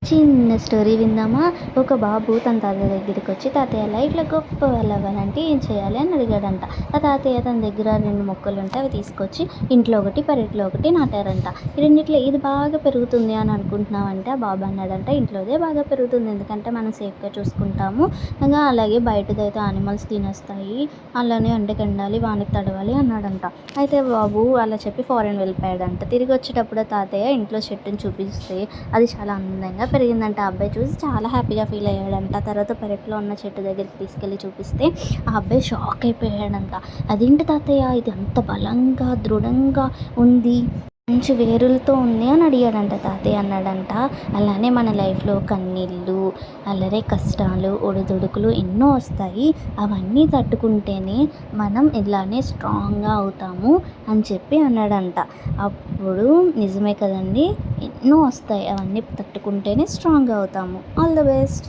చిన్న స్టోరీ విందామా? ఒక బాబు తన తాతయ్య దగ్గరికి వచ్చి, తాతయ్య లైఫ్‌లో గొప్ప వాళ్ళు అవ్వాలంటే ఏం చేయాలి అని అడిగాడంట. ఆ తాతయ్య తన దగ్గర 2 మొక్కలుంటే అవి తీసుకొచ్చి ఇంట్లో ఒకటి, పెరట్లో ఒకటి నాటారంట. ఈ రెండిట్లో ఏది బాగా పెరుగుతుంది అని అనుకుంటున్నావంటే ఆ బాబు అన్నాడంట, ఇంట్లోదే బాగా పెరుగుతుంది. ఎందుకంటే మనం సేఫ్‌గా చూసుకుంటాము. అలాగే బయటదైతే యానిమల్స్ తినేస్తాయి. అలానే ఎండకెండాలి, వానకి తడవాలి అన్నాడంట. అయితే బాబు అలా చెప్పి ఫారెన్ వెళ్ళిపోయాడంట. తిరిగి వచ్చేటప్పుడు తాతయ్య ఇంట్లో చెట్టుని చూపిస్తే అది చాలా అందంగా పెరిగిందంట. ఆ అబ్బాయి చూసి చాలా హ్యాపీగా ఫీల్ అయ్యాడంట. తర్వాత పెరట్లో ఉన్న చెట్టు దగ్గరికి తీసుకెళ్ళి చూపిస్తే ఆ అబ్బాయి షాక్ అయిపోయాడంట. అదేంటి తాతయ్య ఇది అంత బలంగా దృఢంగా ఉంది, మంచి వేరులతో ఉంది అని అడిగాడంట. తాతయ్య అన్నాడంట, అలానే మన లైఫ్లో కన్నీళ్ళు, అలానే కష్టాలు, ఒడిదుడుకులు ఎన్నో వస్తాయి. అవన్నీ తట్టుకుంటేనే మనం ఇలానే స్ట్రాంగ్గా అవుతాము అని చెప్పి అన్నాడంట. అప్పుడు నిజమే కదండి, ఎన్నో వస్తాయి, అవన్నీ తట్టుకుంటేనే స్ట్రాంగ్గా అవుతాము. All the best.